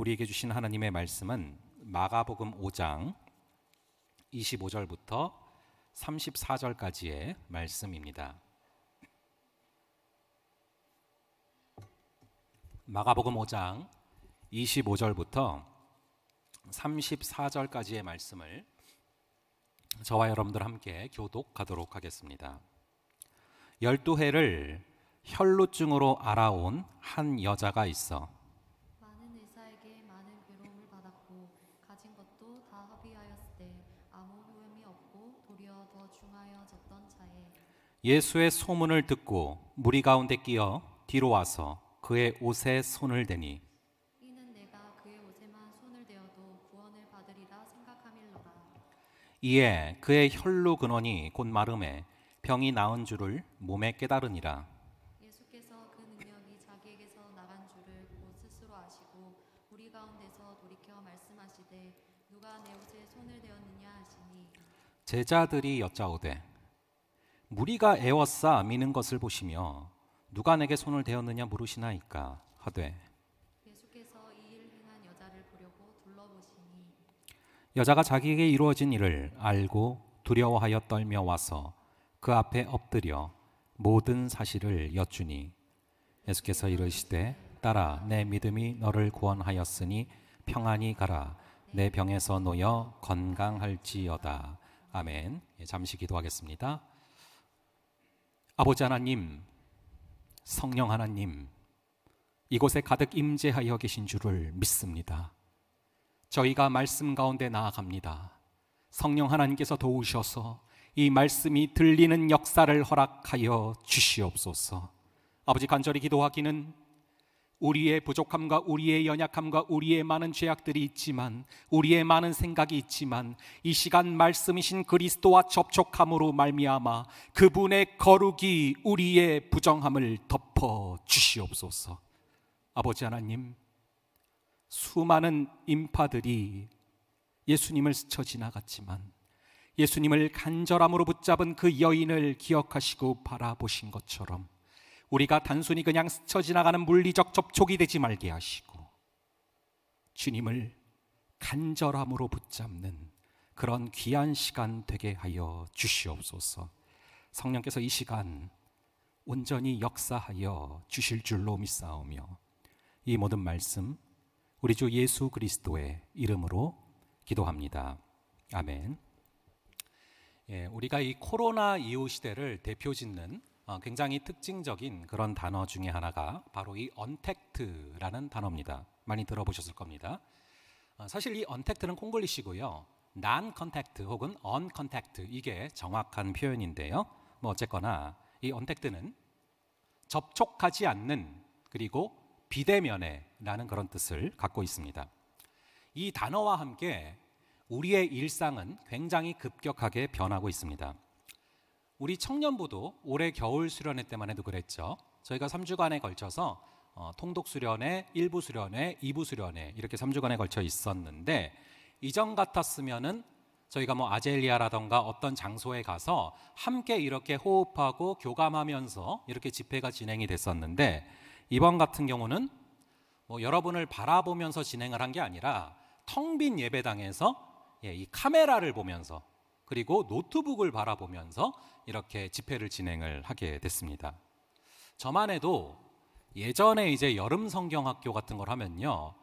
우리에게 주신 하나님의 말씀은 마가복음 5장 25절부터 34절까지의 말씀입니다. 마가복음 5장 25절부터 34절까지의 말씀을 저와 여러분들 함께 교독하도록 하겠습니다. 12해를 혈루증으로 알아온 한 여자가 있어 많은 의사에게 많은 괴로움을 받았고 가진 것도 다 허비하였을 때 아무 효험이 없고 도리어 더 중하여졌던 차에 예수의 소문을 듣고 무리 가운데 끼어 뒤로 와서 그의 옷에 손을 대니 이는 내가 그의 옷에만 손을 대어도 구원을 받으리라 생각함일러라. 이에 그의 혈루 근원이 곧 마름에 병이 나은 줄을 몸에 깨달으니라. 예수께서 그 능력이 자기에게서 나간 줄을 곧 스스로 아시고 우리 가운데서 돌이켜 말씀하시되 누가 내 옷에 손을 대었느냐 하시니 제자들이 여짜오되 무리가 애워싸 미는 것을 보시며 누가 내게 손을 대었느냐 물으시나이까 하되 예수께서 이 일 행한 여자를 보려고 둘러보시니 여자가 자기에게 이루어진 일을 알고 두려워하여 떨며 와서 그 앞에 엎드려 모든 사실을 여쭈니 예수께서 이르시되 딸아 내 믿음이 너를 구원하였으니 평안히 가라 내 병에서 놓여 건강할지어다. 아멘. 잠시 기도하겠습니다. 아버지 하나님, 성령 하나님, 이곳에 가득 임재하여 계신 줄을 믿습니다. 저희가 말씀 가운데 나아갑니다. 성령 하나님께서 도우셔서 이 말씀이 들리는 역사를 허락하여 주시옵소서. 아버지, 간절히 기도하기는 우리의 부족함과 우리의 연약함과 우리의 많은 죄악들이 있지만, 우리의 많은 생각이 있지만 이 시간 말씀이신 그리스도와 접촉함으로 말미암아 그분의 거룩이 우리의 부정함을 덮어 주시옵소서. 아버지 하나님, 수많은 인파들이 예수님을 스쳐 지나갔지만 예수님을 간절함으로 붙잡은 그 여인을 기억하시고 바라보신 것처럼 우리가 단순히 그냥 스쳐 지나가는 물리적 접촉이 되지 말게 하시고 주님을 간절함으로 붙잡는 그런 귀한 시간 되게 하여 주시옵소서. 성령께서 이 시간 온전히 역사하여 주실 줄로 믿사오며 이 모든 말씀 우리 주 예수 그리스도의 이름으로 기도합니다. 아멘. 우리가 이 코로나 이후 시대를 대표짓는 굉장히 특징적인 그런 단어 중에 하나가 바로 이 언택트라는 단어입니다. 많이 들어보셨을 겁니다. 사실 이 언택트는 콩글리시고요. non contact 혹은 uncontact 이게 정확한 표현인데요. 뭐 어쨌거나 이 언택트는 접촉하지 않는 그리고 비대면에라는 그런 뜻을 갖고 있습니다. 이 단어와 함께 우리의 일상은 굉장히 급격하게 변하고 있습니다. 우리 청년부도 올해 겨울 수련회 때만 해도 그랬죠. 저희가 3주간에 걸쳐서 통독 수련회, 1부 수련회, 2부 수련회 이렇게 3주간에 걸쳐 있었는데 이전 같았으면은 저희가 뭐 아젤리아라던가 어떤 장소에 가서 함께 이렇게 호흡하고 교감하면서 이렇게 집회가 진행이 됐었는데 이번 같은 경우는 뭐 여러분을 바라보면서 진행을 한 게 아니라 텅 빈 예배당에서 이 카메라를 보면서 그리고 노트북을 바라보면서 이렇게 집회를 진행을 하게 됐습니다. 저만 해도 예전에 이제 여름 성경학교 같은 걸 하면요,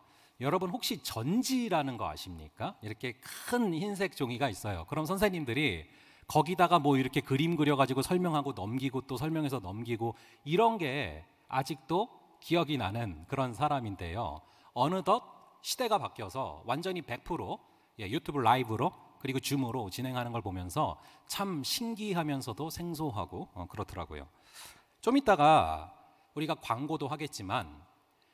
여러분 혹시 전지라는 거 아십니까? 이렇게 큰 흰색 종이가 있어요. 그럼 선생님들이 거기다가 뭐 이렇게 그림 그려가지고 설명하고 넘기고 또 설명해서 넘기고 이런 게 아직도 기억이 나는 그런 사람인데요. 어느덧 시대가 바뀌어서 완전히 100% 유튜브 라이브로 그리고 줌으로 진행하는 걸 보면서 참 신기하면서도 생소하고 그렇더라고요. 좀 이따가 우리가 광고도 하겠지만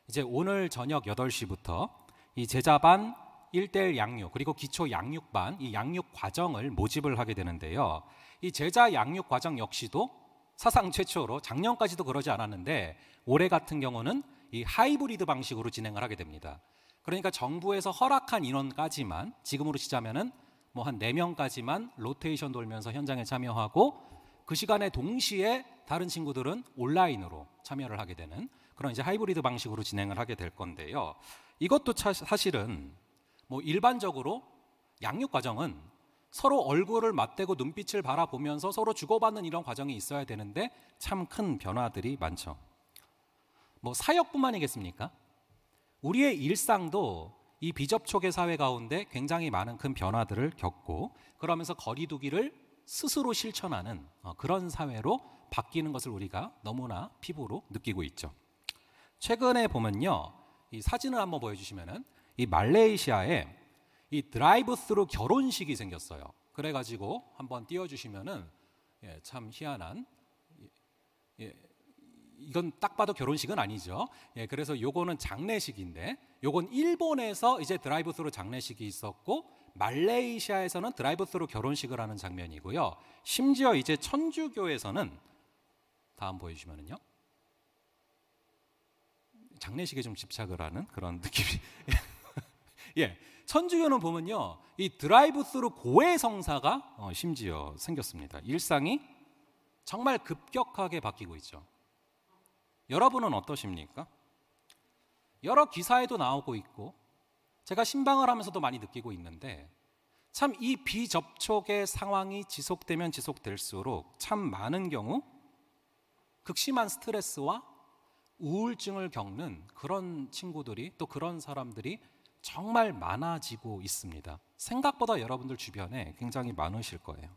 이제 오늘 저녁 8시부터 이 제자반 1:1 양육 그리고 기초 양육반 이 양육 과정을 모집을 하게 되는데요. 이 제자 양육 과정 역시도 사상 최초로 작년까지도 그러지 않았는데 올해 같은 경우는 이 하이브리드 방식으로 진행을 하게 됩니다. 그러니까 정부에서 허락한 인원까지만 지금으로 치자면은 뭐 한 4명까지만 로테이션 돌면서 현장에 참여하고 그 시간에 동시에 다른 친구들은 온라인으로 참여를 하게 되는 그런 이제 하이브리드 방식으로 진행을 하게 될 건데요. 이것도 사실은 뭐 일반적으로 양육 과정은 서로 얼굴을 맞대고 눈빛을 바라보면서 서로 주고받는 이런 과정이 있어야 되는데 참 큰 변화들이 많죠. 뭐 사역뿐만이겠습니까? 우리의 일상도 이 비접촉의 사회 가운데 굉장히 많은 큰 변화들을 겪고 그러면서 거리두기를 스스로 실천하는 그런 사회로 바뀌는 것을 우리가 너무나 피부로 느끼고 있죠. 최근에 보면요, 이 사진을 한번 보여주시면은 이 말레이시아에 이 드라이브 스루 결혼식이 생겼어요. 그래가지고 한번 띄워주시면은 참 희한한, 이건 딱 봐도 결혼식은 아니죠. 그래서 요거는 장례식인데, 요건 일본에서 이제 드라이브 스루 장례식이 있었고 말레이시아에서는 드라이브 스루 결혼식을 하는 장면이고요. 심지어 이제 천주교에서는 다음 보여주시면은요, 장례식에 좀 집착을 하는 그런 느낌이 천주교는 보면요, 이 드라이브 스루 고해 성사가 심지어 생겼습니다. 일상이 정말 급격하게 바뀌고 있죠. 여러분은 어떠십니까? 여러 기사에도 나오고 있고 제가 신방을 하면서도 많이 느끼고 있는데 참 이 비접촉의 상황이 지속되면 지속될수록 참 많은 경우 극심한 스트레스와 우울증을 겪는 그런 친구들이, 또 그런 사람들이 정말 많아지고 있습니다. 생각보다 여러분들 주변에 굉장히 많으실 거예요.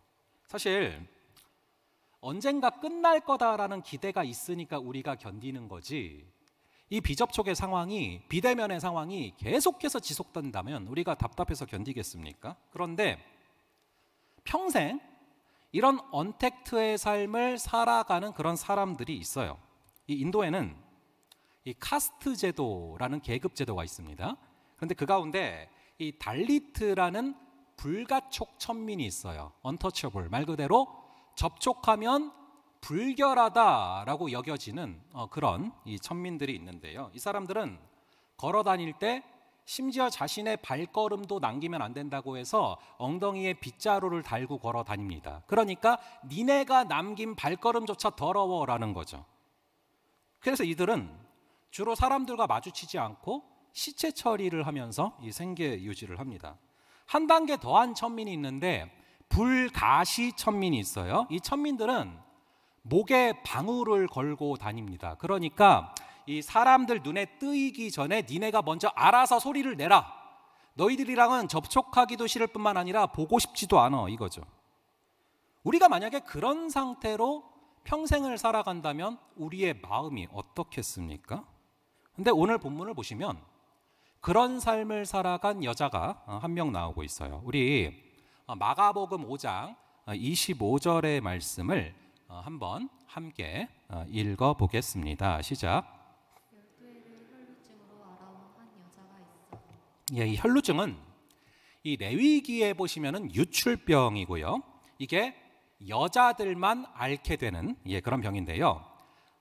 사실 언젠가 끝날 거다라는 기대가 있으니까 우리가 견디는 거지, 이 비접촉의 상황이, 비대면의 상황이 계속해서 지속된다면 우리가 답답해서 견디겠습니까? 그런데 평생 이런 언택트의 삶을 살아가는 그런 사람들이 있어요. 이 인도에는 이 카스트 제도라는 계급 제도가 있습니다. 그런데 그 가운데 이 달리트라는 불가촉 천민이 있어요. 언터처블, 말 그대로 접촉하면 불결하다라고 여겨지는 그런 이 천민들이 있는데요. 이 사람들은 걸어 다닐 때 심지어 자신의 발걸음도 남기면 안 된다고 해서 엉덩이에 빗자루를 달고 걸어 다닙니다. 그러니까 니네가 남긴 발걸음조차 더러워라는 거죠. 그래서 이들은 주로 사람들과 마주치지 않고 시체 처리를 하면서 이 생계 유지를 합니다. 한 단계 더한 천민이 있는데 불가시 천민이 있어요. 이 천민들은 목에 방울을 걸고 다닙니다. 그러니까 이 사람들 눈에 뜨이기 전에 니네가 먼저 알아서 소리를 내라. 너희들이랑은 접촉하기도 싫을 뿐만 아니라 보고 싶지도 않아, 이거죠. 우리가 만약에 그런 상태로 평생을 살아간다면 우리의 마음이 어떻겠습니까? 근데 오늘 본문을 보시면 그런 삶을 살아간 여자가 한 명 나오고 있어요. 우리 마가복음 5장 25절의 말씀을 한번 함께 읽어보겠습니다. 시작. 12회를 혈루증으로 알아온 한 여자가 있어. 이 혈루증은 이 레위기에 보시면은 유출병이고요. 이게 여자들만 앓게 되는 그런 병인데요.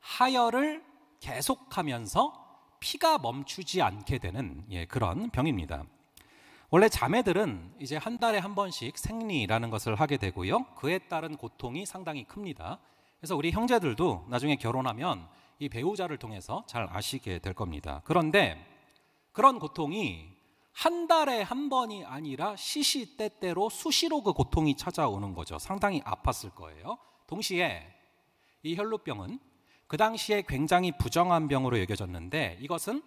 하혈을 계속하면서 피가 멈추지 않게 되는 그런 병입니다. 원래 자매들은 이제 한 달에 한 번씩 생리라는 것을 하게 되고요. 그에 따른 고통이 상당히 큽니다. 그래서 우리 형제들도 나중에 결혼하면 이 배우자를 통해서 잘 아시게 될 겁니다. 그런데 그런 고통이 한 달에 한 번이 아니라 시시때때로 수시로 그 고통이 찾아오는 거죠. 상당히 아팠을 거예요. 동시에 이 혈루병은 그 당시에 굉장히 부정한 병으로 여겨졌는데 이것은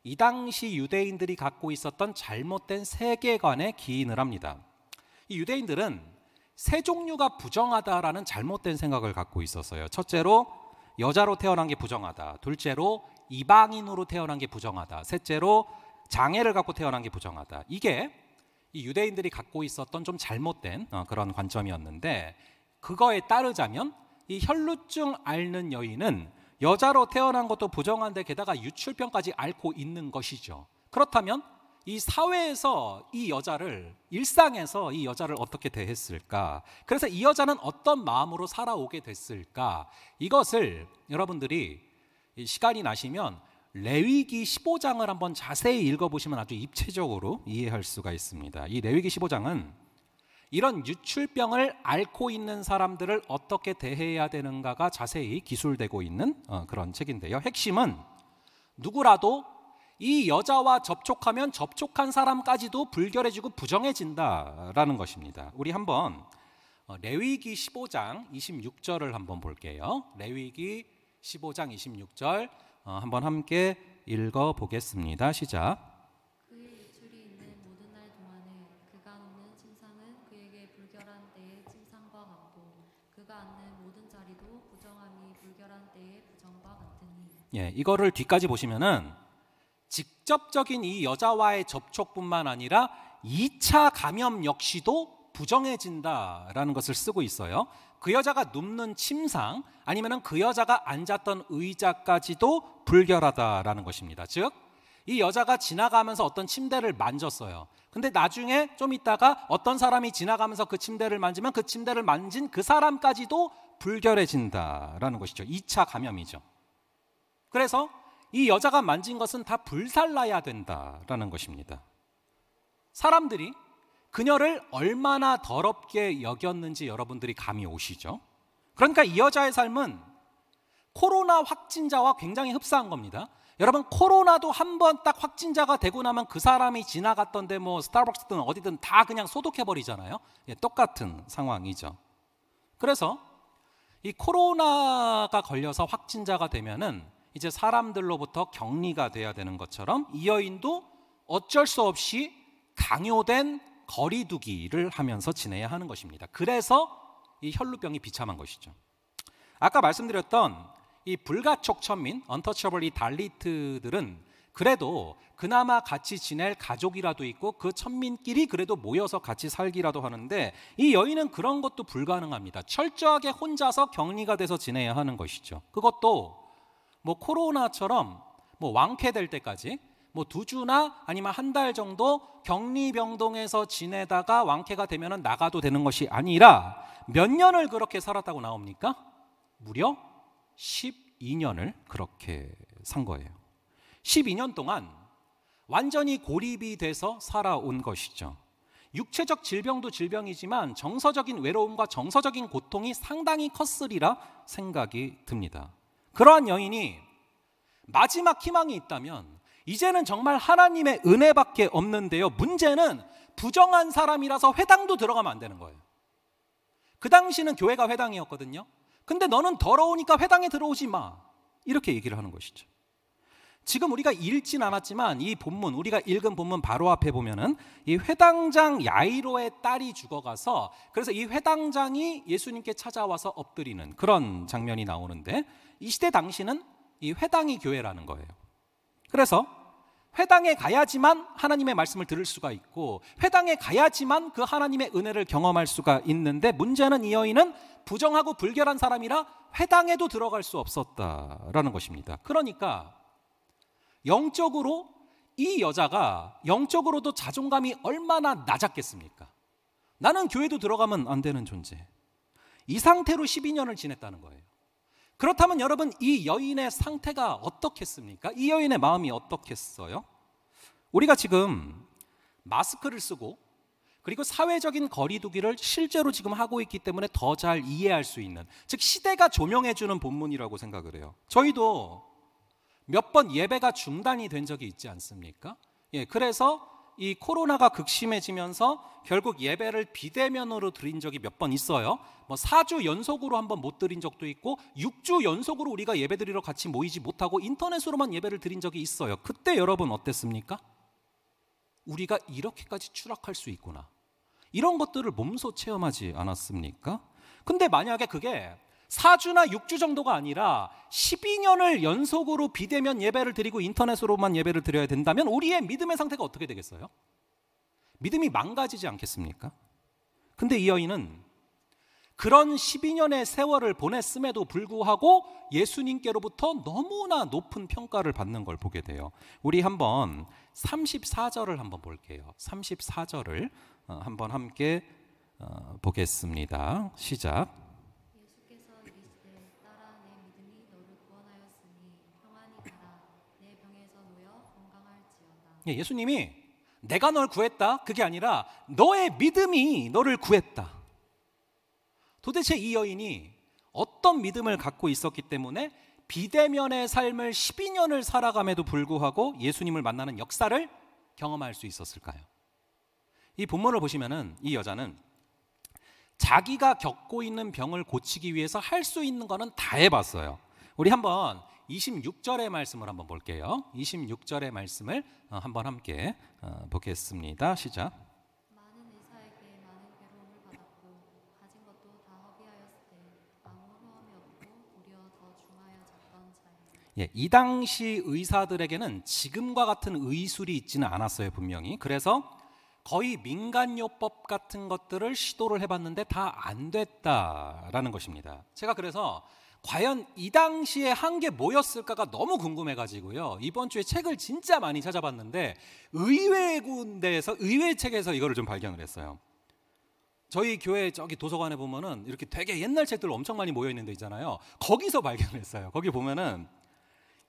이 당시 유대인들이 갖고 있었던 잘못된 세계관에 기인을 합니다. 이 유대인들은 세 종류가 부정하다라는 잘못된 생각을 갖고 있었어요. 첫째로 여자로 태어난 게 부정하다. 둘째로 이방인으로 태어난 게 부정하다. 셋째로 장애를 갖고 태어난 게 부정하다. 이게 이 유대인들이 갖고 있었던 좀 잘못된 그런 관점이었는데, 그거에 따르자면 이 혈루증 앓는 여인은 여자로 태어난 것도 부정한데 게다가 유출병까지 앓고 있는 것이죠. 그렇다면 이 사회에서 이 여자를, 일상에서 이 여자를 어떻게 대했을까? 그래서 이 여자는 어떤 마음으로 살아오게 됐을까? 이것을 여러분들이 시간이 나시면 레위기 15장을 한번 자세히 읽어보시면 아주 입체적으로 이해할 수가 있습니다. 이 레위기 15장은 이런 유출병을 앓고 있는 사람들을 어떻게 대해야 되는가가 자세히 기술되고 있는 그런 책인데요. 핵심은 누구라도 이 여자와 접촉하면 접촉한 사람까지도 불결해지고 부정해진다라는 것입니다. 우리 한번 레위기 15장 26절을 한번 볼게요. 레위기 15장 26절 한번 함께 읽어보겠습니다. 시작. 그의 일출이 있는 모든 날 동안에 그가 놓는 침상은 그에게 불결한 때의 침상과 같고 그가 앉는 모든 자리도 부정함이 불결한 때의 부정과 같으니. 예, 이거를 뒤까지 보시면은 직접적인 이 여자와의 접촉뿐만 아니라 2차 감염 역시도 부정해진다라는 것을 쓰고 있어요. 그 여자가 눕는 침상 아니면은 그 여자가 앉았던 의자까지도 불결하다라는 것입니다. 즉, 이 여자가 지나가면서 어떤 침대를 만졌어요. 근데 나중에 좀 있다가 어떤 사람이 지나가면서 그 침대를 만지면 그 침대를 만진 그 사람까지도 불결해진다라는 것이죠. 2차 감염이죠. 그래서 이 여자가 만진 것은 다 불살라야 된다라는 것입니다. 사람들이 그녀를 얼마나 더럽게 여겼는지 여러분들이 감이 오시죠? 그러니까 이 여자의 삶은 코로나 확진자와 굉장히 흡사한 겁니다. 여러분, 코로나도 한 번 딱 확진자가 되고 나면 그 사람이 지나갔던데 뭐 스타벅스든 어디든 다 그냥 소독해버리잖아요. 예, 똑같은 상황이죠. 그래서 이 코로나가 걸려서 확진자가 되면은 이제 사람들로부터 격리가 돼야 되는 것처럼 이 여인도 어쩔 수 없이 강요된 거리두기를 하면서 지내야 하는 것입니다. 그래서 이 혈루병이 비참한 것이죠. 아까 말씀드렸던 이 불가촉 천민, 언터처블 이 달리트들은 그래도 그나마 같이 지낼 가족이라도 있고 그 천민끼리 그래도 모여서 같이 살기라도 하는데 이 여인은 그런 것도 불가능합니다. 철저하게 혼자서 격리가 돼서 지내야 하는 것이죠. 그것도 뭐 코로나처럼 뭐 완쾌될 때까지 뭐 2주나 아니면 한 달 정도 격리병동에서 지내다가 완쾌가 되면 나가도 되는 것이 아니라 몇 년을 그렇게 살았다고 나옵니까? 무려 12년을 그렇게 산 거예요. 12년 동안 완전히 고립이 돼서 살아온 것이죠. 육체적 질병도 질병이지만 정서적인 외로움과 정서적인 고통이 상당히 컸으리라 생각이 듭니다. 그러한 여인이 마지막 희망이 있다면 이제는 정말 하나님의 은혜밖에 없는데요. 문제는 부정한 사람이라서 회당도 들어가면 안 되는 거예요. 그 당시는 교회가 회당이었거든요. 근데 너는 더러우니까 회당에 들어오지 마. 이렇게 얘기를 하는 것이죠. 지금 우리가 읽진 않았지만 이 본문, 우리가 읽은 본문 바로 앞에 보면은 이 회당장 야이로의 딸이 죽어가서 그래서 이 회당장이 예수님께 찾아와서 엎드리는 그런 장면이 나오는데 이 시대 당시는 이 회당이 교회라는 거예요. 그래서 회당에 가야지만 하나님의 말씀을 들을 수가 있고 회당에 가야지만 그 하나님의 은혜를 경험할 수가 있는데 문제는 이 여인은 부정하고 불결한 사람이라 회당에도 들어갈 수 없었다라는 것입니다. 그러니까 영적으로 이 여자가 영적으로도 자존감이 얼마나 낮았겠습니까? 나는 교회도 들어가면 안 되는 존재. 이 상태로 12년을 지냈다는 거예요. 그렇다면 여러분 이 여인의 상태가 어떻겠습니까? 이 여인의 마음이 어떻겠어요? 우리가 지금 마스크를 쓰고 그리고 사회적인 거리두기를 실제로 지금 하고 있기 때문에 더 잘 이해할 수 있는, 즉 시대가 조명해 주는 본문이라고 생각을 해요. 저희도 몇 번 예배가 중단이 된 적이 있지 않습니까? 예, 그래서 이 코로나가 극심해지면서 결국 예배를 비대면으로 드린 적이 몇 번 있어요. 뭐 4주 연속으로 한번 못 드린 적도 있고 6주 연속으로 우리가 예배 드리러 같이 모이지 못하고 인터넷으로만 예배를 드린 적이 있어요. 그때 여러분 어땠습니까? 우리가 이렇게까지 추락할 수 있구나. 이런 것들을 몸소 체험하지 않았습니까? 근데 만약에 그게 4주나 6주 정도가 아니라 12년을 연속으로 비대면 예배를 드리고 인터넷으로만 예배를 드려야 된다면 우리의 믿음의 상태가 어떻게 되겠어요? 믿음이 망가지지 않겠습니까? 근데 이 여인은 그런 12년의 세월을 보냈음에도 불구하고 예수님께로부터 너무나 높은 평가를 받는 걸 보게 돼요. 우리 한번 34절을 한번 볼게요. 34절을 한번 함께 보겠습니다. 시작. 예수께서 이르시되 딸아 내 믿음이 너를 구원하였으니 평안히 가라 내 병에서 놓여 건강할지어다. 예수님이 내가 널 구했다 그게 아니라 너의 믿음이 너를 구했다. 도대체 이 여인이 어떤 믿음을 갖고 있었기 때문에 비대면의 삶을 12년을 살아감에도 불구하고 예수님을 만나는 역사를 경험할 수 있었을까요? 이 본문을 보시면은 이 여자는 자기가 겪고 있는 병을 고치기 위해서 할 수 있는 거는 다 해봤어요. 우리 한번 26절의 말씀을 한번 볼게요. 26절의 말씀을 한번 함께 보겠습니다. 시작. 많은 의사에게 많은 괴로움을 받았고 가진 것도 다 허비하였을 때 아무 효험이 없고 도리어 더 중하여 잡던 자예요. 예, 이 당시 의사들에게는 지금과 같은 의술이 있지는 않았어요, 분명히. 그래서 거의 민간요법 같은 것들을 시도를 해봤는데 다 안 됐다라는 것입니다. 제가 그래서 과연 이 당시에 한 게 뭐였을까가 너무 궁금해가지고요, 이번 주에 책을 진짜 많이 찾아봤는데 의외의 군데에서, 의외의 책에서 이거를 좀 발견을 했어요. 저희 교회 저기 도서관에 보면은 이렇게 되게 옛날 책들 엄청 많이 모여 있는 데 있잖아요. 거기서 발견했어요. 거기 보면은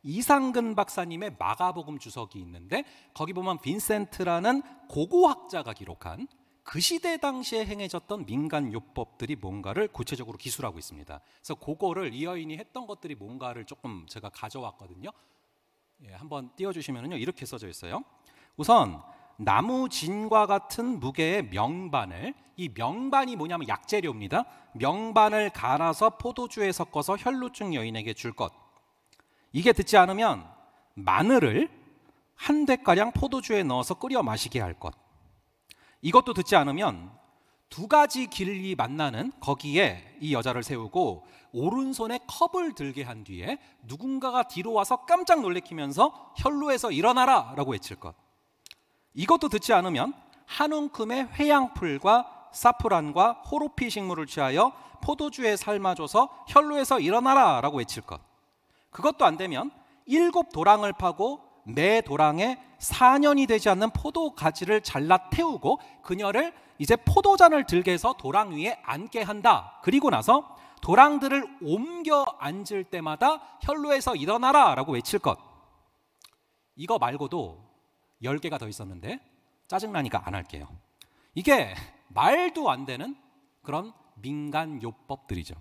이상근 박사님의 마가복음 주석이 있는데 거기 보면 빈센트라는 고고학자가 기록한 그 시대 당시에 행해졌던 민간요법들이 뭔가를 구체적으로 기술하고 있습니다. 그래서 그거를 이 여인이 했던 것들이 뭔가를 조금 제가 가져왔거든요. 예, 한번 띄워주시면요, 이렇게 써져 있어요. 우선 나무진과 같은 무게의 명반을, 이 명반이 뭐냐면 약재료입니다. 명반을 갈아서 포도주에 섞어서 혈루증 여인에게 줄 것. 이게 듣지 않으면 마늘을 한 대가량 포도주에 넣어서 끓여 마시게 할 것. 이것도 듣지 않으면 두 가지 길이 만나는 거기에 이 여자를 세우고 오른손에 컵을 들게 한 뒤에 누군가가 뒤로 와서 깜짝 놀래키면서 혈루에서 일어나라 라고 외칠 것. 이것도 듣지 않으면 한 움큼의 회양풀과 사프란과 호로피 식물을 취하여 포도주에 삶아줘서 혈루에서 일어나라 라고 외칠 것. 그것도 안 되면 7 도랑을 파고 매 도랑에 4년이 되지 않는 포도 가지를 잘라 태우고 그녀를 이제 포도잔을 들게 해서 도랑 위에 앉게 한다. 그리고 나서 도랑들을 옮겨 앉을 때마다 혈루에서 일어나라 라고 외칠 것. 이거 말고도 10개가 더 있었는데 짜증나니까 안 할게요. 이게 말도 안 되는 그런 민간 요법들이죠.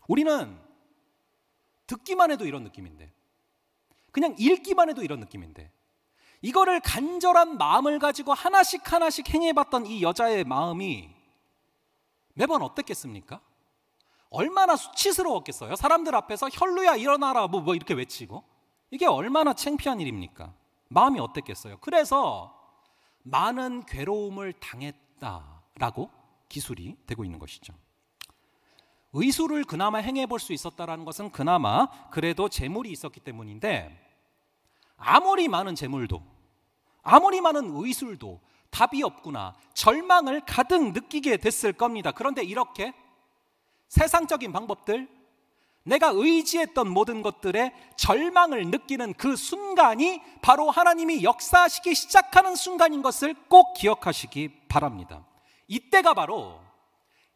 우리는 듣기만 해도 이런 느낌인데, 그냥 읽기만 해도 이런 느낌인데, 이거를 간절한 마음을 가지고 하나씩 하나씩 행해봤던 이 여자의 마음이 매번 어땠겠습니까? 얼마나 수치스러웠겠어요? 사람들 앞에서 혈루야 일어나라 뭐 이렇게 외치고, 이게 얼마나 창피한 일입니까? 마음이 어땠겠어요? 그래서 많은 괴로움을 당했다라고 기술이 되고 있는 것이죠. 의술을 그나마 행해볼 수 있었다는 것은 그나마 그래도 재물이 있었기 때문인데, 아무리 많은 재물도 아무리 많은 의술도 답이 없구나, 절망을 가득 느끼게 됐을 겁니다. 그런데 이렇게 세상적인 방법들, 내가 의지했던 모든 것들에 절망을 느끼는 그 순간이 바로 하나님이 역사하시기 시작하는 순간인 것을 꼭 기억하시기 바랍니다. 이때가 바로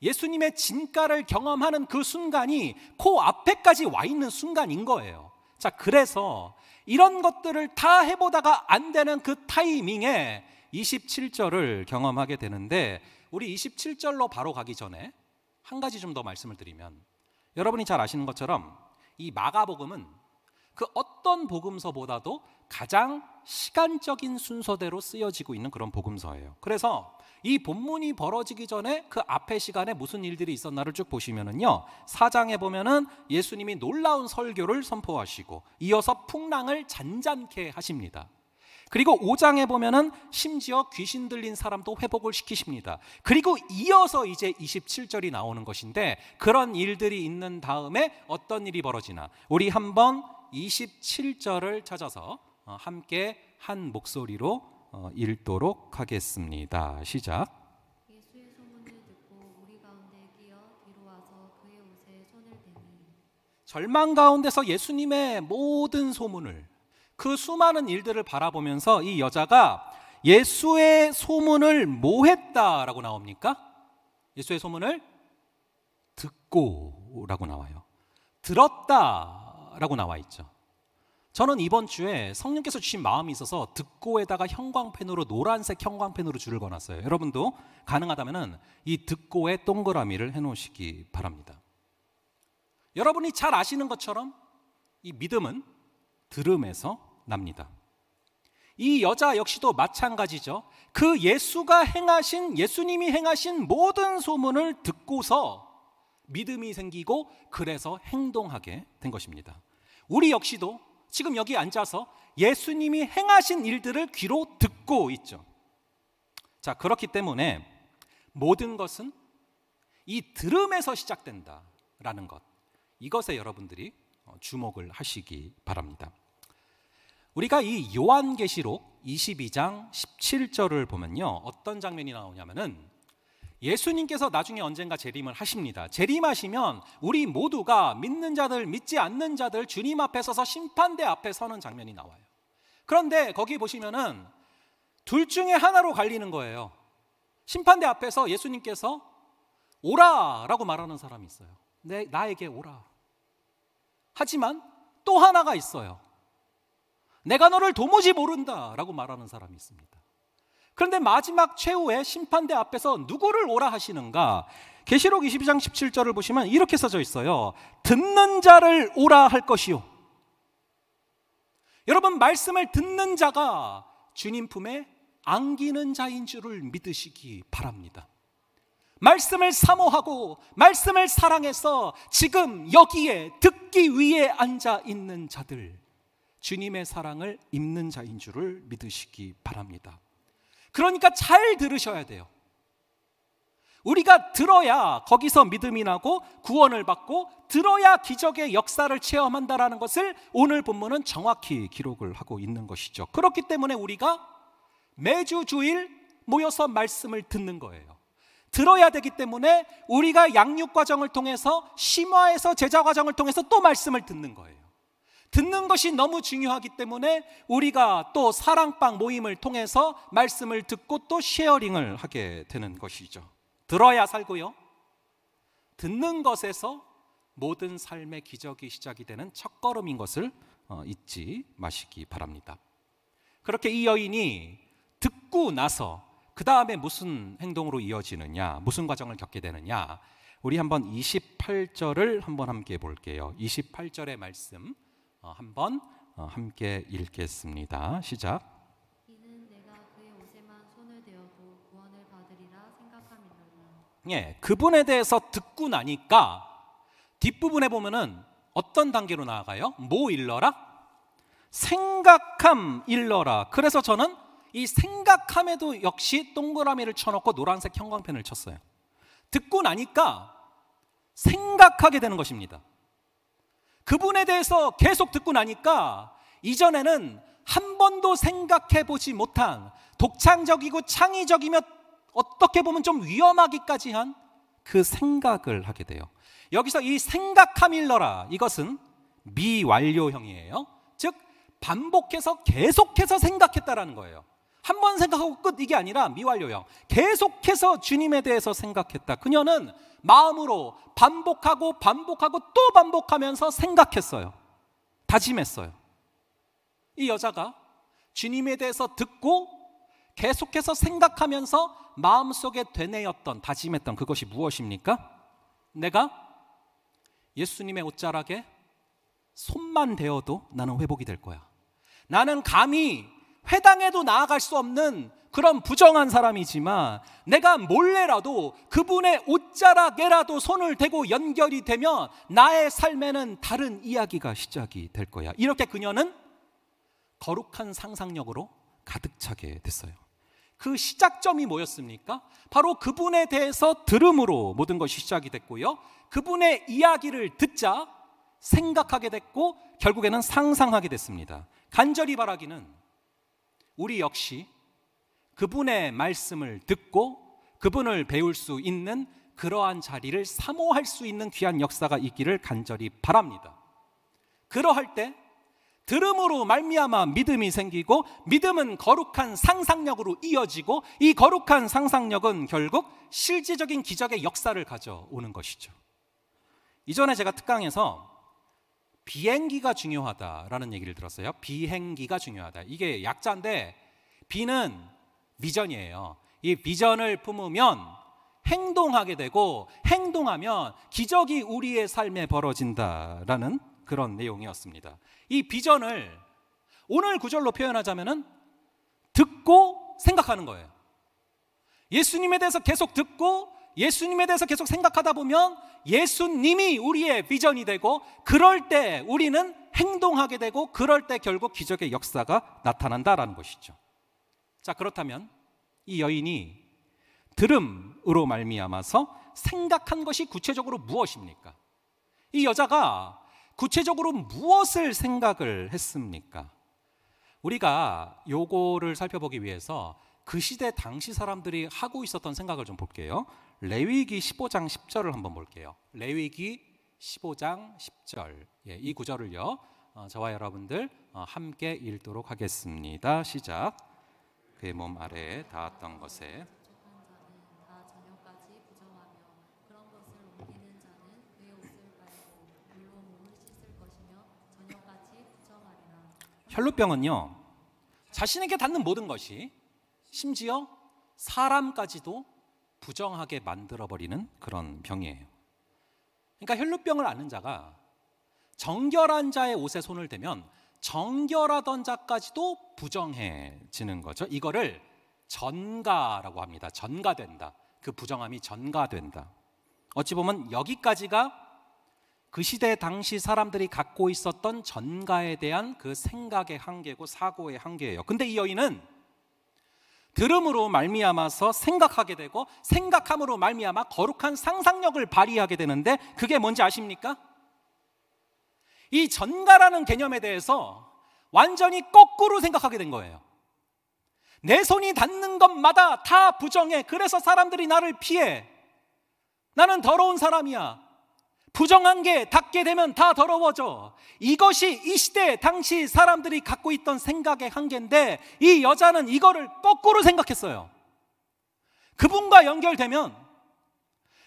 예수님의 진가를 경험하는 그 순간이 코앞에까지 와 있는 순간인 거예요. 자, 그래서 이런 것들을 다 해보다가 안 되는 그 타이밍에 27절을 경험하게 되는데, 우리 27절로 바로 가기 전에 한 가지 좀 더 말씀을 드리면, 여러분이 잘 아시는 것처럼 이 마가복음은 그 어떤 복음서보다도 가장 시간적인 순서대로 쓰여지고 있는 그런 복음서예요. 그래서 이 본문이 벌어지기 전에 그 앞의 시간에 무슨 일들이 있었나를 쭉 보시면은요, 4장에 보면은 예수님이 놀라운 설교를 선포하시고 이어서 풍랑을 잔잔케 하십니다. 그리고 5장에 보면은 심지어 귀신 들린 사람도 회복을 시키십니다. 그리고 이어서 이제 27절이 나오는 것인데, 그런 일들이 있는 다음에 어떤 일이 벌어지나 우리 한번 27절을 찾아서 함께 한 목소리로 읽도록 하겠습니다. 시작. 예수의 소문을 듣고 우리 가운데 끼어 뒤로 와서 그의 옷에 손을 대니. 절망 가운데서 예수님의 모든 소문을, 그 수많은 일들을 바라보면서 이 여자가 예수의 소문을 뭐 했다라고 나옵니까? 예수의 소문을 듣고라고 나와요. 들었다라고 나와 있죠. 저는 이번 주에 성령께서 주신 마음이 있어서 듣고에다가 형광펜으로, 노란색 형광펜으로 줄을 그어놨어요. 여러분도 가능하다면 이 듣고에 동그라미를 해놓으시기 바랍니다. 여러분이 잘 아시는 것처럼 이 믿음은 들음에서 납니다. 이 여자 역시도 마찬가지죠. 그 예수님이 행하신 모든 소문을 듣고서 믿음이 생기고 그래서 행동하게 된 것입니다. 우리 역시도 지금 여기 앉아서 예수님이 행하신 일들을 귀로 듣고 있죠. 자, 그렇기 때문에 모든 것은 이 들음에서 시작된다라는 것, 이것에 여러분들이 주목을 하시기 바랍니다. 우리가 이 요한계시록 22장 17절을 보면요, 어떤 장면이 나오냐면은 예수님께서 나중에 언젠가 재림을 하십니다. 재림하시면 우리 모두가 믿는 자들, 믿지 않는 자들 주님 앞에 서서 심판대 앞에 서는 장면이 나와요. 그런데 거기 보시면은 둘 중에 하나로 갈리는 거예요. 심판대 앞에서 예수님께서 오라라고 말하는 사람이 있어요. 나에게 오라. 하지만 또 하나가 있어요. 내가 너를 도무지 모른다라고 말하는 사람이 있습니다. 그런데 마지막 최후의 심판대 앞에서 누구를 오라 하시는가? 계시록 22장 17절을 보시면 이렇게 써져 있어요. 듣는 자를 오라 할 것이요. 여러분, 말씀을 듣는 자가 주님 품에 안기는 자인 줄을 믿으시기 바랍니다. 말씀을 사모하고 말씀을 사랑해서 지금 여기에 듣기 위해 앉아 있는 자들, 주님의 사랑을 입는 자인 줄을 믿으시기 바랍니다. 그러니까 잘 들으셔야 돼요. 우리가 들어야 거기서 믿음이 나고 구원을 받고 들어야 기적의 역사를 체험한다라는 것을 오늘 본문은 정확히 기록을 하고 있는 것이죠. 그렇기 때문에 우리가 매주 주일 모여서 말씀을 듣는 거예요. 들어야 되기 때문에 우리가 양육 과정을 통해서 심화해서 제자 과정을 통해서 또 말씀을 듣는 거예요. 듣는 것이 너무 중요하기 때문에 우리가 또 사랑방 모임을 통해서 말씀을 듣고 또 쉐어링을 하게 되는 것이죠. 들어야 살고요, 듣는 것에서 모든 삶의 기적이 시작이 되는 첫걸음인 것을 잊지 마시기 바랍니다. 그렇게 이 여인이 듣고 나서 그 다음에 무슨 행동으로 이어지느냐, 무슨 과정을 겪게 되느냐, 우리 한번 28절을 한번 함께 볼게요. 28절의 말씀 한번 함께 읽겠습니다. 시작. 이는 내가 그의 옷에만 손을 대어도 구원을 받으리라 생각함이로라. 예, 그분에 대해서 듣고 나니까 뒷부분에 보면은 어떤 단계로 나아가요? 뭐 일러라? 생각함 일러라. 그래서 저는 이 생각함에도 역시 동그라미를 쳐놓고 노란색 형광펜을 쳤어요. 듣고 나니까 생각하게 되는 것입니다. 그분에 대해서 계속 듣고 나니까 이전에는 한 번도 생각해 보지 못한 독창적이고 창의적이며 어떻게 보면 좀 위험하기까지 한 그 생각을 하게 돼요. 여기서 이 생각함일러라, 이것은 미완료형이에요. 즉 반복해서 계속해서 생각했다라는 거예요. 한 번 생각하고 끝, 이게 아니라 미완료형. 계속해서 주님에 대해서 생각했다. 그녀는 마음으로 반복하고 또 반복하면서 생각했어요. 다짐했어요. 이 여자가 주님에 대해서 듣고 계속해서 생각하면서 마음속에 되뇌었던, 다짐했던 그것이 무엇입니까? 내가 예수님의 옷자락에 손만 대어도 나는 회복이 될 거야. 나는 감히 회당에도 나아갈 수 없는 그런 부정한 사람이지만 내가 몰래라도 그분의 옷자락에라도 손을 대고 연결이 되면 나의 삶에는 다른 이야기가 시작이 될 거야. 이렇게 그녀는 거룩한 상상력으로 가득 차게 됐어요. 그 시작점이 뭐였습니까? 바로 그분에 대해서 들음으로 모든 것이 시작이 됐고요, 그분의 이야기를 듣자 생각하게 됐고 결국에는 상상하게 됐습니다. 간절히 바라기는 우리 역시 그분의 말씀을 듣고 그분을 배울 수 있는 그러한 자리를 사모할 수 있는 귀한 역사가 있기를 간절히 바랍니다. 그러할 때 들음으로 말미암아 믿음이 생기고 믿음은 거룩한 상상력으로 이어지고 이 거룩한 상상력은 결국 실제적인 기적의 역사를 가져오는 것이죠. 이전에 제가 특강에서 비행기가 중요하다라는 얘기를 들었어요. 비행기가 중요하다. 이게 약자인데 비는 비전이에요. 이 비전을 품으면 행동하게 되고 행동하면 기적이 우리의 삶에 벌어진다라는 그런 내용이었습니다. 이 비전을 오늘 구절로 표현하자면은 듣고 생각하는 거예요. 예수님에 대해서 계속 듣고 예수님에 대해서 계속 생각하다 보면 예수님이 우리의 비전이 되고, 그럴 때 우리는 행동하게 되고, 그럴 때 결국 기적의 역사가 나타난다라는 것이죠. 자, 그렇다면 이 여인이 들음으로 말미암아서 생각한 것이 구체적으로 무엇입니까? 이 여자가 구체적으로 무엇을 생각을 했습니까? 우리가 요거를 살펴보기 위해서 그 시대 당시 사람들이 하고 있었던 생각을 좀 볼게요. 레위기 15장 10절을 한번 볼게요. 레위기 15장 10절. 이 구절을요, 저와 여러분들 함께 읽도록 하겠습니다. 시작. 그의 몸 아래에 닿았던 것에 부족한 자는 다 저녁까지 부정하며 그런 것을 옮기는 자는 그의 옷을 빨고 물로 몸을 씻을 것이며 저녁까지 부정하리라. 혈루병은요, 자신에게 닿는 모든 것이, 심지어 사람까지도 부정하게 만들어버리는 그런 병이에요. 그러니까 혈루병을 앓는 자가 정결한 자의 옷에 손을 대면 정결하던 자까지도 부정해지는 거죠. 이거를 전가라고 합니다. 전가된다. 그 부정함이 전가된다. 어찌 보면 여기까지가 그 시대 당시 사람들이 갖고 있었던 전가에 대한 그 생각의 한계고 사고의 한계예요. 근데 이 여인은 들음으로 말미암아서 생각하게 되고, 생각함으로 말미암아 거룩한 상상력을 발휘하게 되는데, 그게 뭔지 아십니까? 이 전가라는 개념에 대해서 완전히 거꾸로 생각하게 된 거예요. 내 손이 닿는 것마다 다 부정해. 그래서 사람들이 나를 피해. 나는 더러운 사람이야. 부정한 게 닿게 되면 다 더러워져. 이것이 이 시대 당시 사람들이 갖고 있던 생각의 한계인데, 이 여자는 이거를 거꾸로 생각했어요. 그분과 연결되면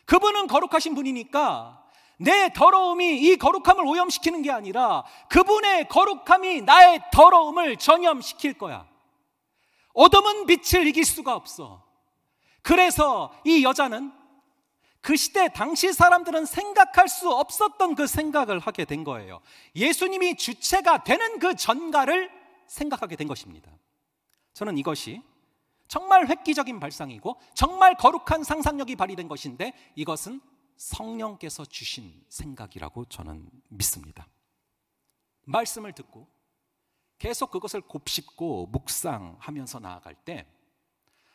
그분은 거룩하신 분이니까 내 더러움이 이 거룩함을 오염시키는 게 아니라 그분의 거룩함이 나의 더러움을 전염시킬 거야. 어둠은 빛을 이길 수가 없어. 그래서 이 여자는 그 시대 당시 사람들은 생각할 수 없었던 그 생각을 하게 된 거예요. 예수님이 주체가 되는 그 전가를 생각하게 된 것입니다. 저는 이것이 정말 획기적인 발상이고 정말 거룩한 상상력이 발휘된 것인데, 이것은 성령께서 주신 생각이라고 저는 믿습니다. 말씀을 듣고 계속 그것을 곱씹고 묵상하면서 나아갈 때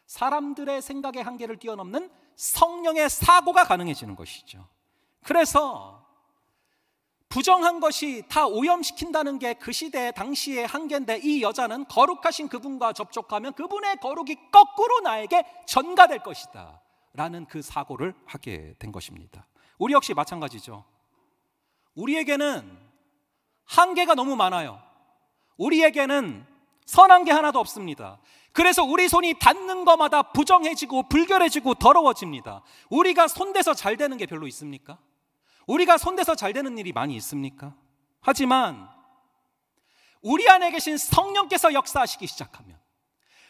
사람들의 생각의 한계를 뛰어넘는 성령의 사고가 가능해지는 것이죠. 그래서 부정한 것이 다 오염시킨다는 게 그 시대 당시의 한계인데, 이 여자는 거룩하신 그분과 접촉하면 그분의 거룩이 거꾸로 나에게 전가될 것이다 라는 그 사고를 하게 된 것입니다. 우리 역시 마찬가지죠. 우리에게는 한계가 너무 많아요. 우리에게는 선한 게 하나도 없습니다. 그래서 우리 손이 닿는 것마다 부정해지고 불결해지고 더러워집니다. 우리가 손대서 잘 되는 게 별로 있습니까? 우리가 손대서 잘 되는 일이 많이 있습니까? 하지만 우리 안에 계신 성령께서 역사하시기 시작하면,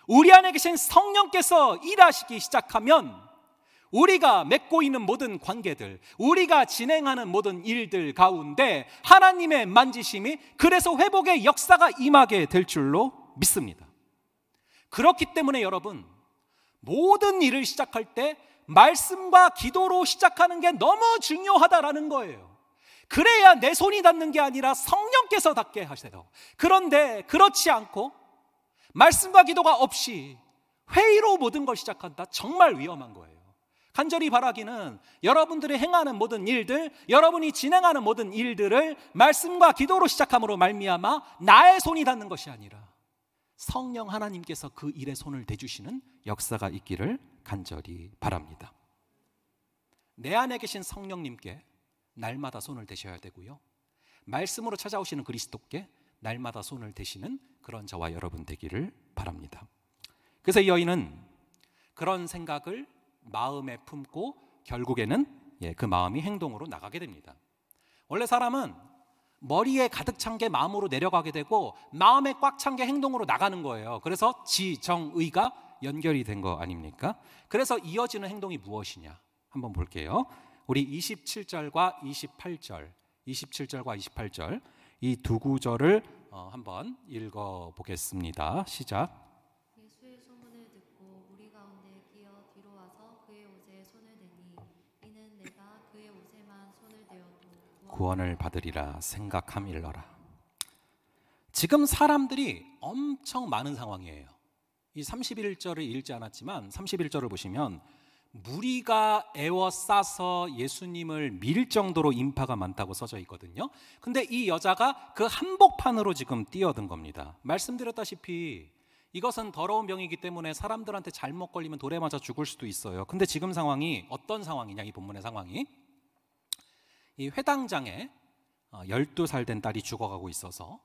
우리 안에 계신 성령께서 일하시기 시작하면, 우리가 맺고 있는 모든 관계들, 우리가 진행하는 모든 일들 가운데 하나님의 만지심이, 그래서 회복의 역사가 임하게 될 줄로 믿습니다. 그렇기 때문에 여러분, 모든 일을 시작할 때 말씀과 기도로 시작하는 게 너무 중요하다라는 거예요. 그래야 내 손이 닿는 게 아니라 성령께서 닿게 하세요. 그런데 그렇지 않고 말씀과 기도가 없이 회의로 모든 걸 시작한다? 정말 위험한 거예요. 간절히 바라기는 여러분들이 행하는 모든 일들, 여러분이 진행하는 모든 일들을 말씀과 기도로 시작함으로 말미암아 나의 손이 닿는 것이 아니라 성령 하나님께서 그 일에 손을 대주시는 역사가 있기를 간절히 바랍니다. 내 안에 계신 성령님께 날마다 손을 대셔야 되고요, 말씀으로 찾아오시는 그리스도께 날마다 손을 대시는 그런 저와 여러분 되기를 바랍니다. 그래서 이 여인은 그런 생각을 마음에 품고 결국에는 그 마음이 행동으로 나가게 됩니다. 원래 사람은 머리에 가득 찬 게 마음으로 내려가게 되고 마음에 꽉 찬 게 행동으로 나가는 거예요. 그래서 지정의가 연결이 된 거 아닙니까? 그래서 이어지는 행동이 무엇이냐 한번 볼게요. 우리 27절과 28절 27절과 28절 이 두 구절을 한번 읽어보겠습니다. 시작. 예수의 소문을 듣고 우리 가운데 끼어 뒤로 와서 그의 옷에 손을 대니 이는 내가 그의 옷에만 손을 대어도 구원을 받으리라 생각함일러라. 지금 사람들이 엄청 많은 상황이에요. 이 31절을 읽지 않았지만 31절을 보시면 무리가 애워싸서 예수님을 밀 정도로 인파가 많다고 써져 있거든요. 근데 이 여자가 그 한복판으로 지금 뛰어든 겁니다. 말씀드렸다시피 이것은 더러운 병이기 때문에 사람들한테 잘못 걸리면 돌에 맞아 죽을 수도 있어요. 근데 지금 상황이 어떤 상황이냐, 이 본문의 상황이 이 회당장에 12살 된 딸이 죽어가고 있어서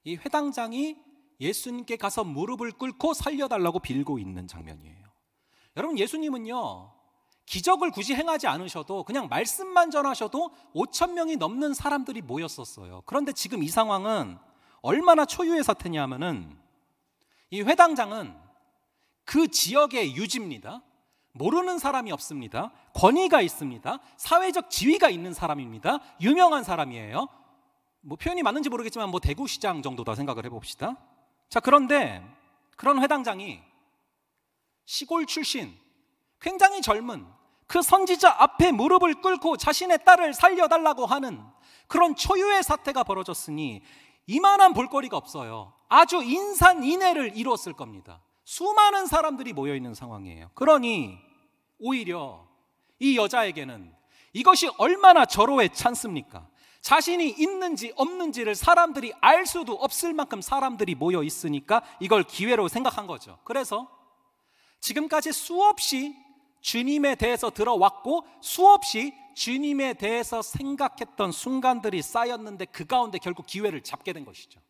이 회당장이 예수님께 가서 무릎을 꿇고 살려달라고 빌고 있는 장면이에요. 여러분, 예수님은요 기적을 굳이 행하지 않으셔도 그냥 말씀만 전하셔도 5,000명이 넘는 사람들이 모였었어요. 그런데 지금 이 상황은 얼마나 초유의 사태냐 하면은 이 회당장은 그 지역의 유지입니다. 모르는 사람이 없습니다. 권위가 있습니다. 사회적 지위가 있는 사람입니다. 유명한 사람이에요. 뭐 표현이 맞는지 모르겠지만 뭐 대구시장 정도다 생각을 해봅시다. 자, 그런데 그런 회당장이 시골 출신, 굉장히 젊은 그 선지자 앞에 무릎을 꿇고 자신의 딸을 살려달라고 하는 그런 초유의 사태가 벌어졌으니 이만한 볼거리가 없어요. 아주 인산인해를 이루었을 겁니다. 수많은 사람들이 모여있는 상황이에요. 그러니 오히려 이 여자에게는 이것이 얼마나 절호의 찬스입니까? 자신이 있는지 없는지를 사람들이 알 수도 없을 만큼 사람들이 모여 있으니까 이걸 기회로 생각한 거죠. 그래서 지금까지 수없이 주님에 대해서 들어왔고 수없이 주님에 대해서 생각했던 순간들이 쌓였는데 그 가운데 결국 기회를 잡게 된 것이죠.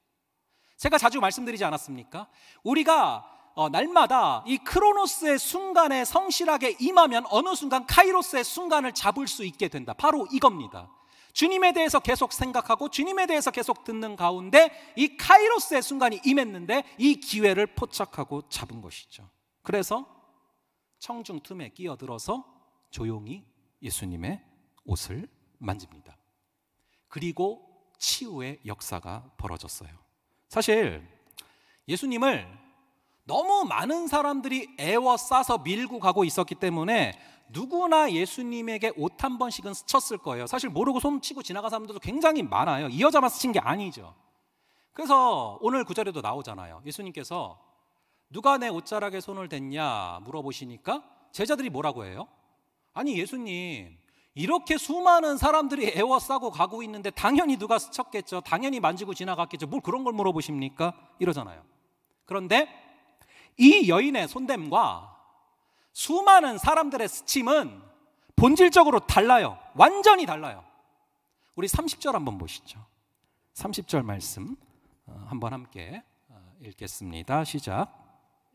제가 자주 말씀드리지 않았습니까? 우리가 날마다 이 크로노스의 순간에 성실하게 임하면 어느 순간 카이로스의 순간을 잡을 수 있게 된다. 바로 이겁니다. 주님에 대해서 계속 생각하고 주님에 대해서 계속 듣는 가운데 이 카이로스의 순간이 임했는데 이 기회를 포착하고 잡은 것이죠. 그래서 청중 틈에 끼어들어서 조용히 예수님의 옷을 만집니다. 그리고 치유의 역사가 벌어졌어요. 사실 예수님을 너무 많은 사람들이 애워싸서 밀고 가고 있었기 때문에 누구나 예수님에게 옷 한 번씩은 스쳤을 거예요. 사실 모르고 손치고 지나간 사람들도 굉장히 많아요. 이 여자만 스친 게 아니죠. 그래서 오늘 구절에도 나오잖아요. 예수님께서 누가 내 옷자락에 손을 댔냐 물어보시니까 제자들이 뭐라고 해요? 아니 예수님, 이렇게 수많은 사람들이 애워싸고 가고 있는데 당연히 누가 스쳤겠죠. 당연히 만지고 지나갔겠죠. 뭘 그런 걸 물어보십니까? 이러잖아요. 그런데 이 여인의 손댐과 수많은 사람들의 스침은 본질적으로 달라요. 완전히 달라요. 우리 30절 한번 보시죠. 30절 말씀 한번 함께 읽겠습니다. 시작.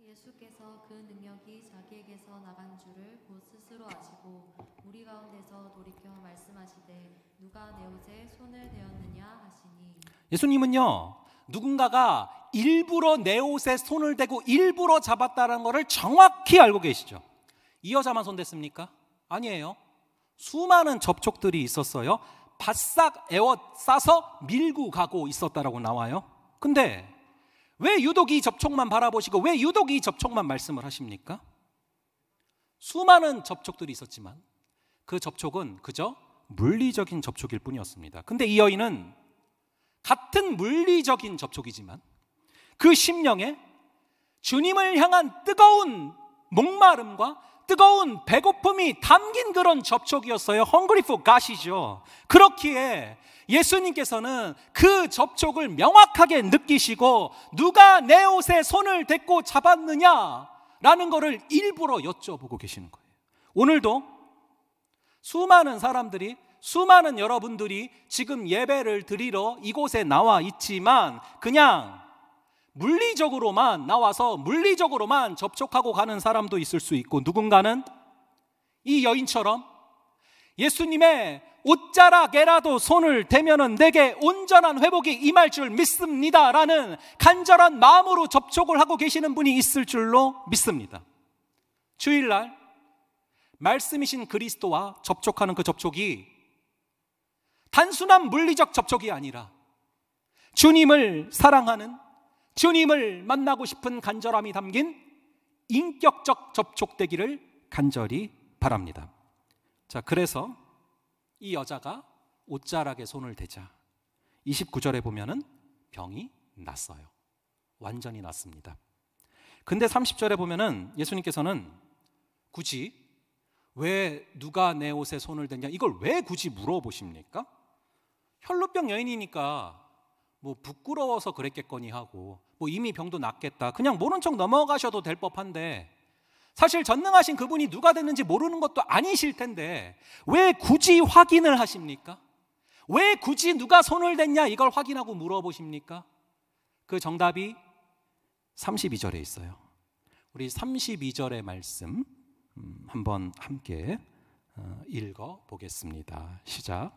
예수께서 그 능력이 자기에게서 나간 줄을 곧 스스로 아시고 우리 가운데서 돌이켜 말씀하시되 누가 내 옷에 손을 대었느냐 하시니 예수님은요 누군가가 일부러 내 옷에 손을 대고 일부러 잡았다는 것을 정확히 알고 계시죠. 이 여자만 손댔습니까? 아니에요. 수많은 접촉들이 있었어요. 바싹 에워싸서 밀고 가고 있었다라고 나와요. 근데 왜 유독 이 접촉만 바라보시고 왜 유독 이 접촉만 말씀을 하십니까? 수많은 접촉들이 있었지만 그 접촉은 그저 물리적인 접촉일 뿐이었습니다. 근데 이 여인은 같은 물리적인 접촉이지만 그 심령에 주님을 향한 뜨거운 목마름과 뜨거운 배고픔이 담긴 그런 접촉이었어요. Hungry for God이죠. 그렇기에 예수님께서는 그 접촉을 명확하게 느끼시고 누가 내 옷에 손을 댔고 잡았느냐라는 것을 일부러 여쭤보고 계시는 거예요. 오늘도 수많은 사람들이, 수많은 여러분들이 지금 예배를 드리러 이곳에 나와 있지만 그냥 물리적으로만 나와서 물리적으로만 접촉하고 가는 사람도 있을 수 있고, 누군가는 이 여인처럼 예수님의 옷자락에라도 손을 대면은 내게 온전한 회복이 임할 줄 믿습니다 라는 간절한 마음으로 접촉을 하고 계시는 분이 있을 줄로 믿습니다. 주일날 말씀이신 그리스도와 접촉하는 그 접촉이 단순한 물리적 접촉이 아니라 주님을 사랑하는, 주님을 만나고 싶은 간절함이 담긴 인격적 접촉되기를 간절히 바랍니다. 자, 그래서 이 여자가 옷자락에 손을 대자 29절에 보면은 병이 났어요. 완전히 났습니다. 근데 30절에 보면은 예수님께서는 굳이 왜 누가 내 옷에 손을 댔냐, 이걸 왜 굳이 물어보십니까? 혈루병 여인이니까 뭐 부끄러워서 그랬겠거니 하고 뭐 이미 병도 낫겠다, 그냥 모른 척 넘어가셔도 될 법한데, 사실 전능하신 그분이 누가 됐는지 모르는 것도 아니실 텐데 왜 굳이 확인을 하십니까? 왜 굳이 누가 손을 댔냐 이걸 확인하고 물어보십니까? 그 정답이 32절에 있어요. 우리 32절의 말씀 한번 함께 읽어 보겠습니다. 시작.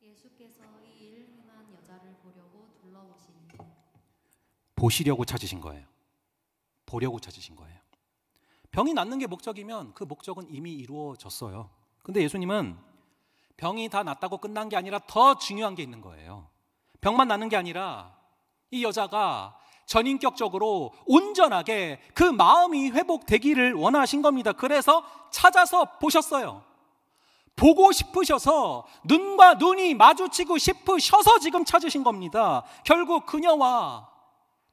예수께서 이 일 행한 여자를 보려고 둘러보시니. 보시려고 찾으신 거예요. 보려고 찾으신 거예요. 병이 낫는 게 목적이면 그 목적은 이미 이루어졌어요. 근데 예수님은 병이 다 낫다고 끝난 게 아니라 더 중요한 게 있는 거예요. 병만 낫는 게 아니라 이 여자가 전인격적으로 온전하게 그 마음이 회복되기를 원하신 겁니다. 그래서 찾아서 보셨어요. 보고 싶으셔서, 눈과 눈이 마주치고 싶으셔서 지금 찾으신 겁니다. 결국 그녀와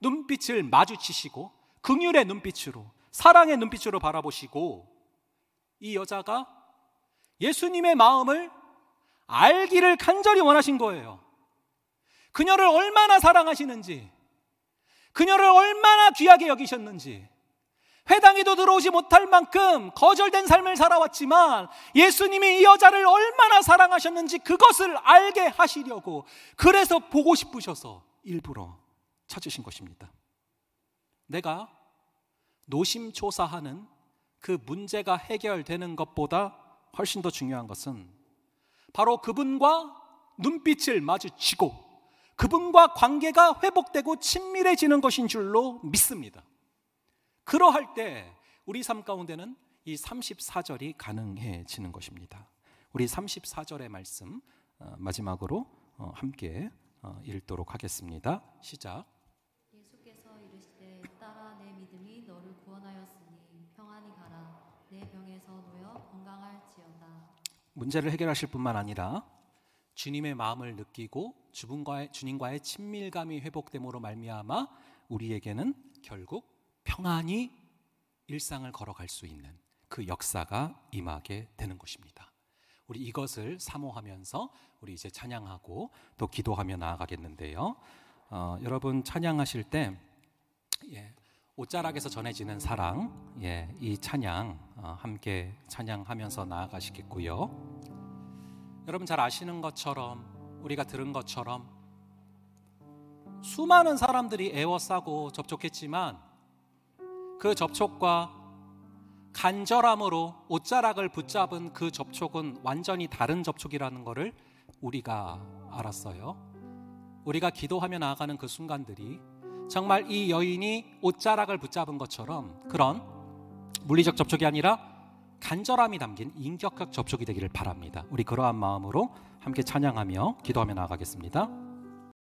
눈빛을 마주치시고 긍휼의 눈빛으로, 사랑의 눈빛으로 바라보시고 이 여자가 예수님의 마음을 알기를 간절히 원하신 거예요. 그녀를 얼마나 사랑하시는지, 그녀를 얼마나 귀하게 여기셨는지, 회당에도 들어오지 못할 만큼 거절된 삶을 살아왔지만 예수님이 이 여자를 얼마나 사랑하셨는지 그것을 알게 하시려고, 그래서 보고 싶으셔서 일부러 찾으신 것입니다. 내가 노심초사하는 그 문제가 해결되는 것보다 훨씬 더 중요한 것은 바로 그분과 눈빛을 마주치고 그분과 관계가 회복되고 친밀해지는 것인 줄로 믿습니다. 그러할 때 우리 삶 가운데는 이 34절이 가능해지는 것입니다. 우리 34절의 말씀 마지막으로 함께 읽도록 하겠습니다. 시작. 예수께서 이르시되 딸아 내 믿음이 너를 구원하였으니 평안히 가라. 내 병에서 놓여 건강할지어다. 문제를 해결하실 뿐만 아니라 주님의 마음을 느끼고 주님과의 친밀감이 회복됨으로 말미암아 우리에게는 결국 평안히 일상을 걸어갈 수 있는 그 역사가 임하게 되는 것입니다. 우리 이것을 사모하면서 우리 이제 찬양하고 또 기도하며 나아가겠는데요. 여러분 찬양하실 때 옷자락에서 전해지는 사랑, 이 찬양 함께 찬양하면서 나아가시겠고요. 여러분 잘 아시는 것처럼, 우리가 들은 것처럼 수많은 사람들이 애워싸고 접촉했지만 그 접촉과 간절함으로 옷자락을 붙잡은 그 접촉은 완전히 다른 접촉이라는 것을 우리가 알았어요. 우리가 기도하며 나아가는 그 순간들이 정말 이 여인이 옷자락을 붙잡은 것처럼 그런 물리적 접촉이 아니라 간절함이 담긴 인격적 접촉이 되기를 바랍니다. 우리 그러한 마음으로 함께 찬양하며 기도하며 나아가겠습니다.